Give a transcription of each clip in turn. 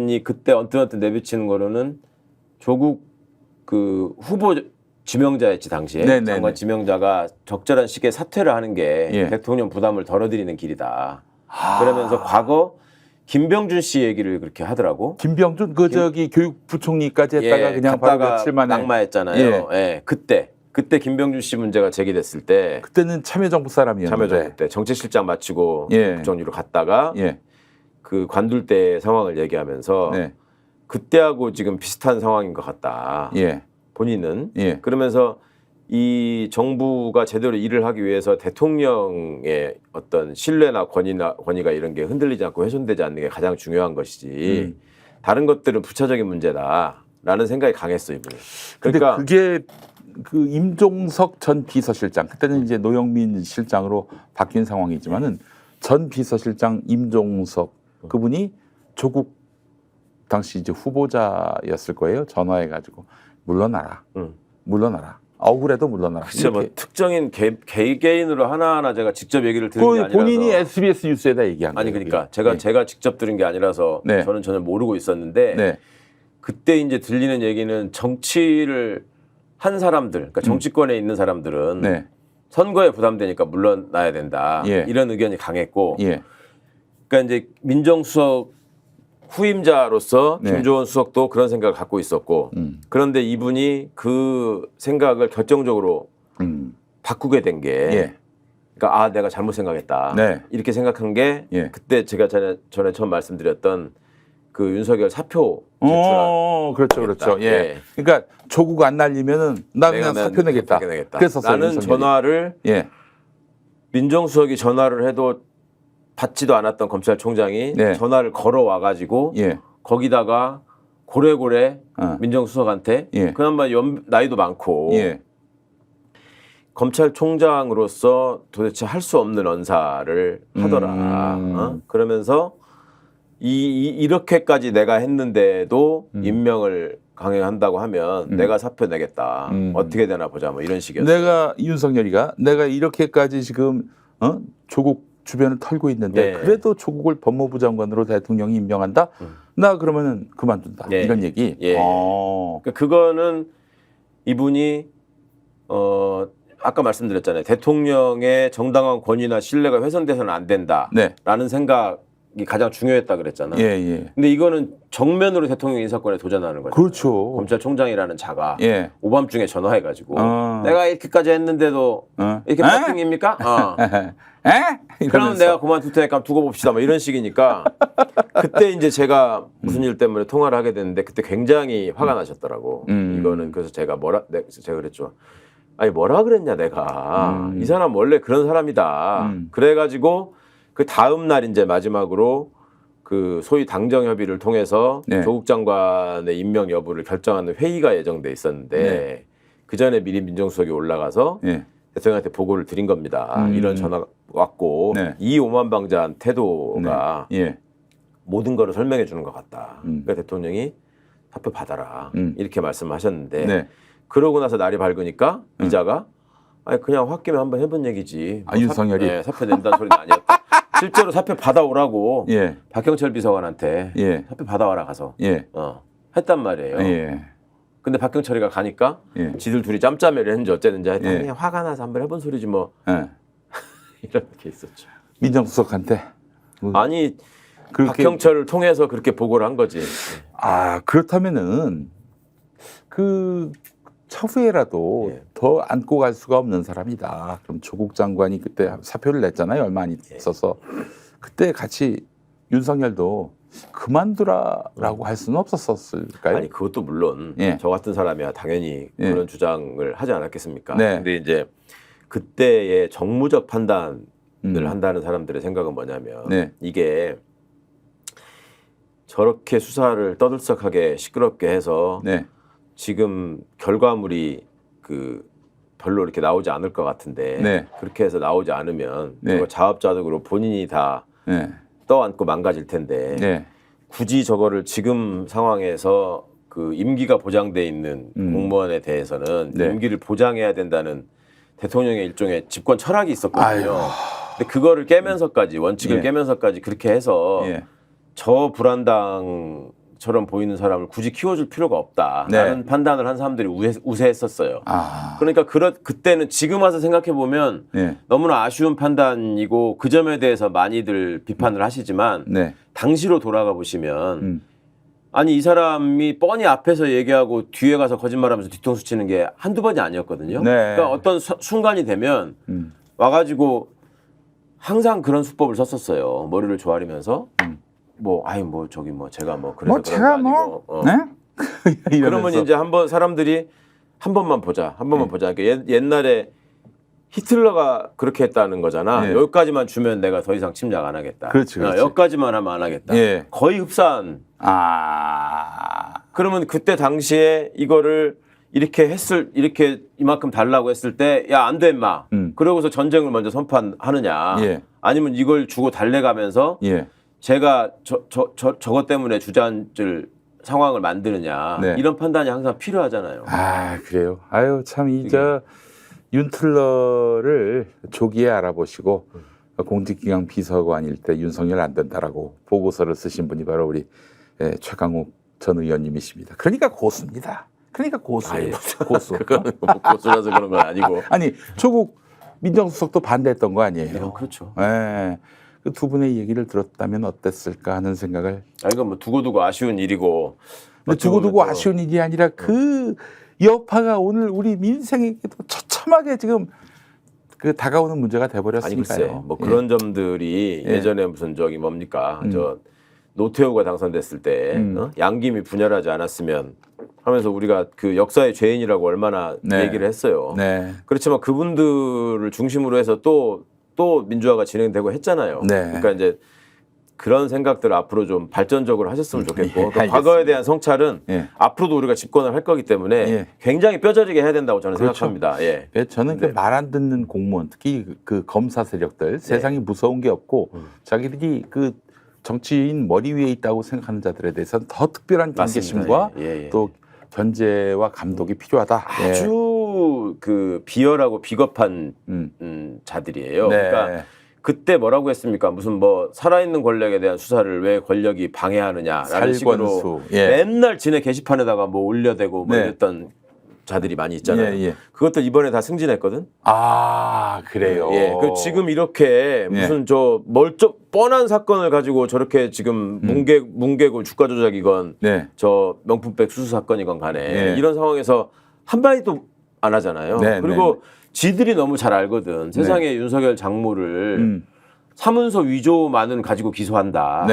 이 그때 언뜻 내비치는 거로는 조국 그 후보 지명자였지 당시에 네네네. 장관 지명자가 적절한 시기에 사퇴를 하는 게 예. 대통령 부담을 덜어드리는 길이다. 그러면서 과거 김병준 씨 얘기를 그렇게 하더라고. 김병준 저기 교육부총리까지 했다가 그냥 바로 갔다가 며칠 만에 낙마했잖아요. 예. 그때 김병준 씨 문제가 제기됐을 때 그때는 참여정부 사람이었는데 참여정부 때 정책실장 마치고 예. 국정리로 갔다가 예. 그 관둘 때 상황을 얘기하면서 네. 그때하고 지금 비슷한 상황인 것 같다. 예. 본인은 예. 그러면서 이 정부가 제대로 일을 하기 위해서 대통령의 어떤 신뢰나 권위가 이런 게 흔들리지 않고 훼손되지 않는 게 가장 중요한 것이지 다른 것들은 부차적인 문제다라는 생각이 강했어 이분이. 근데 그러니까 그게 그 임종석 전 비서실장 그때는 이제 노영민 실장으로 바뀐 상황이지만은 전 비서실장 임종석 그분이 조국 당시 이제 후보자였을 거예요. 전화해가지고 물러나라, 물러나라. 억울해도 물러나라. 글쎄 뭐 특정인 개개인으로 하나하나 제가 직접 얘기를 들은 게 아니라서 본인이 SBS 뉴스에다 얘기한 거예요. 아니 그러니까 그게. 제가 직접 들은 게 아니라서 네. 저는 전혀 모르고 있었는데 네. 그때 이제 들리는 얘기는 정치를 한 사람들, 그러니까 정치권에 있는 사람들은 네. 선거에 부담되니까 물러나야 된다. 예. 이런 의견이 강했고, 예. 그러니까 이제 민정수석 후임자로서 네. 김조원 수석도 그런 생각을 갖고 있었고, 그런데 이분이 그 생각을 결정적으로 바꾸게 된 게, 예. 그러니까 아 내가 잘못 생각했다. 네. 이렇게 생각한 게 예. 그때 제가 전에 처음 말씀드렸던 그 윤석열 사표 제출한. 그렇죠. 예. 예. 그러니까 조국 안 날리면은 나 그냥 사표 내겠다. 그래서 나는 전화를 예. 민정수석이 전화를 해도 받지도 않았던 검찰총장이 네. 전화를 걸어와 가지고 예. 거기다가 고래고래 민정수석한테 예. 그나마 나이도 많고 예. 검찰총장으로서 도대체 할 수 없는 언사를 하더라. 그러면서 이렇게까지 내가 했는데도 임명을 강행한다고 하면 내가 사표 내겠다. 어떻게 되나 보자 뭐 이런 식이었어요. 윤석열이가 내가 이렇게까지 지금 조국 주변을 털고 있는데 네. 그래도 조국을 법무부 장관으로 대통령이 임명한다? 나 그러면은 그만둔다. 네. 이런 얘기. 예. 그러니까 그거는 이분이 아까 말씀드렸잖아요. 대통령의 정당한 권위나 신뢰가 훼손돼서는 안 된다라는 네. 생각이 가장 중요했다 그랬잖아. 예. 근데 이거는 정면으로 대통령 인사권에 도전하는 거죠. 그렇죠. 검찰총장이라는 자가 예. 오밤중에 전화해가지고 내가 이렇게까지 했는데도 이렇게 파팅입니까? 그럼 내가 그만둘 테니까 두고 봅시다. 뭐 이런 식이니까 그때 이제 제가 무슨 일 때문에 통화를 하게 됐는데 그때 굉장히 화가 나셨더라고. 이거는 그래서 제가 제가 그랬죠. 아니 뭐라 그랬냐 내가 이 사람 원래 그런 사람이다. 그래가지고 그 다음 날 이제 마지막으로 그 소위 당정 협의를 통해서 네. 조국 장관의 임명 여부를 결정하는 회의가 예정돼 있었는데 네. 그 전에 미리 민정수석이 올라가서 예. 대통령한테 보고를 드린 겁니다. 이런 전화가 왔고 네. 이 오만방자한 태도가 예. 모든 거를 설명해 주는 것 같다. 그러니까 대통령이 사표 받아라 이렇게 말씀하셨는데 네. 그러고 나서 날이 밝으니까 기자가 아니 그냥 홧김에 한번 해본 얘기지. 뭐 윤석열이 사표 낸다는 소리는 아니었다. 실제로 사표 받아오라고 예. 박형철 비서관한테 예. 사표 받아와라 가서 예. 했단 말이에요. 예. 근데 박형철이가 가니까 예. 지들 둘이 짬짬이를 했는지 어쨌는지 하여튼 예. 그냥 화가 나서 한번 해본 소리지 뭐 예. 이런 게 있었죠. 민정수석한테 아니 그렇게 박형철을 통해서 그렇게 보고를 한 거지. 그렇다면은 그 차후에라도 예. 더 안고 갈 수가 없는 사람이다. 그럼 조국 장관이 그때 사표를 냈잖아요. 얼마 안 있어서 그때 같이 윤석열도 그만두라라고 할 수는 없었을까요? 아니 그것도 물론 예. 저 같은 사람이야 당연히 예. 그런 주장을 하지 않았겠습니까? 네. 근데 이제 그때의 정무적 판단을 한다는 사람들의 생각은 뭐냐면 네. 이게 저렇게 수사를 떠들썩하게 시끄럽게 해서 네. 지금 결과물이 별로 이렇게 나오지 않을 것 같은데 네. 그렇게 해서 나오지 않으면 네. 그거 자업자득으로 본인이 다 네. 떠안고 망가질 텐데 네. 굳이 저거를 지금 상황에서 그 임기가 보장돼 있는 공무원에 대해서는 네. 임기를 보장해야 된다는 대통령의 일종의 집권 철학이 있었거든요. 아이고. 근데 그거를 깨면서까지 원칙을 예. 깨면서까지 그렇게 해서 예. 저 불안당을 자랑처럼 보이는 사람을 굳이 키워줄 필요가 없다. 네. 라는 판단을 한 사람들이 우세했었어요. 그러니까 그때는 지금 와서 생각해 보면 네. 너무나 아쉬운 판단이고 그 점에 대해서 많이들 비판을 하시지만 네. 당시로 돌아가 보시면 아니 이 사람이 뻔히 앞에서 얘기하고 뒤에 가서 거짓말하면서 뒤통수 치는 게 한두 번이 아니었거든요. 네. 그러니까 어떤 순간이 되면 와가지고 항상 그런 수법을 썼었어요. 머리를 조아리면서 제가 뭐 그래서 제가 그런 거 아니고. 네? 그러면 이제 한번 사람들이 한 번만 보자. 그러니까 옛날에 히틀러가 그렇게 했다는 거잖아. 네. 여기까지만 주면 내가 더 이상 침략 안 하겠다. 그렇지. 여기까지만 하면 안 하겠다. 예. 거의 흡사한. 그러면 그때 당시에 이거를 이렇게 이만큼 달라고 했을 때 야 안 돼 임마. 그러고서 전쟁을 먼저 선포하느냐. 예. 아니면 이걸 주고 달래가면서 예. 제가 저것 때문에 주저앉을 상황을 만드느냐. 네. 이런 판단이 항상 필요하잖아요. 그래요. 아유 참 윤틀러를 조기에 알아보시고 공직기강 비서관일 때 윤석열 안 된다라고 보고서를 쓰신 분이 바로 우리 최강욱 전 의원님이십니다. 그러니까 고수입니다. 그러니까 고수예요. 고수. 고수라서 그런 건 아니고. 아니 조국 민정수석도 반대했던 거 아니에요. 네, 그렇죠. 네. 그 두 분의 얘기를 들었다면 어땠을까 하는 생각을. 이건 뭐 두고두고 아쉬운 일이고. 두고두고 아쉬운 일이 아니라 그 여파가 오늘 우리 민생에게도 처참하게 지금 다가오는 문제가 돼버렸으니까요. 뭐 그런 점들이 예전에 무슨 저 노태우가 당선됐을 때 양김이 분열하지 않았으면 하면서 우리가 그 역사의 죄인이라고 얼마나 얘기를 했어요. 네. 그렇지만 그분들을 중심으로 해서 또 민주화가 진행되고 했잖아요. 네. 그러니까 이제 그런 생각들을 앞으로 좀 발전적으로 하셨으면 좋겠고 또 과거에 대한 성찰은 앞으로도 우리가 집권을 할 거기 때문에 굉장히 뼈저리게 해야 된다고 저는 생각합니다. 저는 말 안 듣는 공무원, 특히 그 검사 세력들 세상이 무서운 게 없고 자기들이 그 정치인 머리 위에 있다고 생각하는 자들에 대해서는 더 특별한 경계심과 또 견제와 감독이 필요하다. 아주 그 비열하고 비겁한 자들이에요. 그러니까 그때 뭐라고 했습니까? 무슨 뭐 살아있는 권력에 대한 수사를 왜 권력이 방해하느냐라는 식으로 맨날 지네 게시판에다가 뭐 올려대고 뭐 이랬던 자들이 많이 있잖아요. 그것들 이번에 다 승진했거든. 그래요. 지금 이렇게 무슨 뻔한 사건을 가지고 저렇게 지금 뭉개고 주가 조작이건 저 명품백 수수 사건이건 간에 이런 상황에서 한 마디도 안 하잖아요. 그리고 지들이 너무 잘 알거든. 세상에 윤석열 장모를 사문서 위조만은 가지고 기소한다.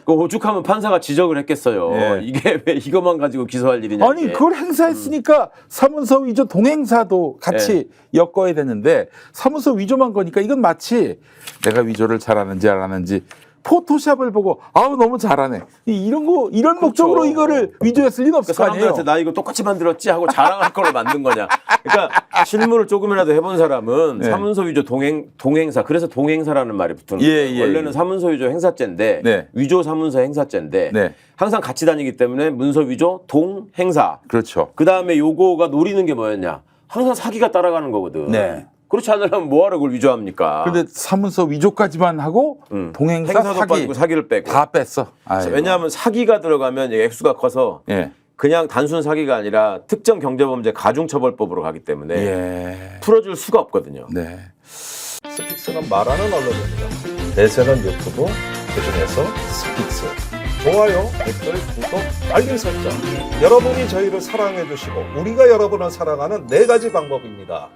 그 오죽하면 판사가 지적을 했겠어요. 이게 왜 이것만 가지고 기소할 일이냐. 아니 그걸 행사했으니까 사문서 위조 동행사도 같이 엮어야 되는데 사문서 위조만 거니까 이건 마치 내가 위조를 잘하는지 안 하는지 포토샵을 보고 너무 잘하네 이런 목적으로 이거를 위조했을 리는 없을 거 아니에요. 사람들한테 나 이거 똑같이 만들었지 하고 자랑할 걸로 만든 거냐. 그러니까 실무를 조금이라도 해본 사람은 사문서 위조 동행사, 그래서 동행사라는 말이 붙은 거예요. 원래는 사문서 위조 행사죄인데 위조 사문서 행사죄인데 항상 같이 다니기 때문에 문서 위조 동행사. 그렇죠. 그 다음에 요거가 노리는 게 뭐였냐. 항상 사기가 따라가는 거거든. 그렇지 않으면 뭐하러 그걸 위조합니까? 근데 사문서 위조까지만 하고 동행사 행사도 빠지고 사기를 빼고 다 뺐어. 왜냐하면 사기가 들어가면 액수가 커서 그냥 단순 사기가 아니라 특정 경제범죄 가중처벌법으로 가기 때문에 풀어줄 수가 없거든요. 스픽스는 말하는 언론입니다. 대세는 유튜브, 그중에서 스픽스. 좋아요, 댓글, 구독, 알림 설정. 여러분이 저희를 사랑해 주시고 우리가 여러분을 사랑하는 4가지 방법입니다.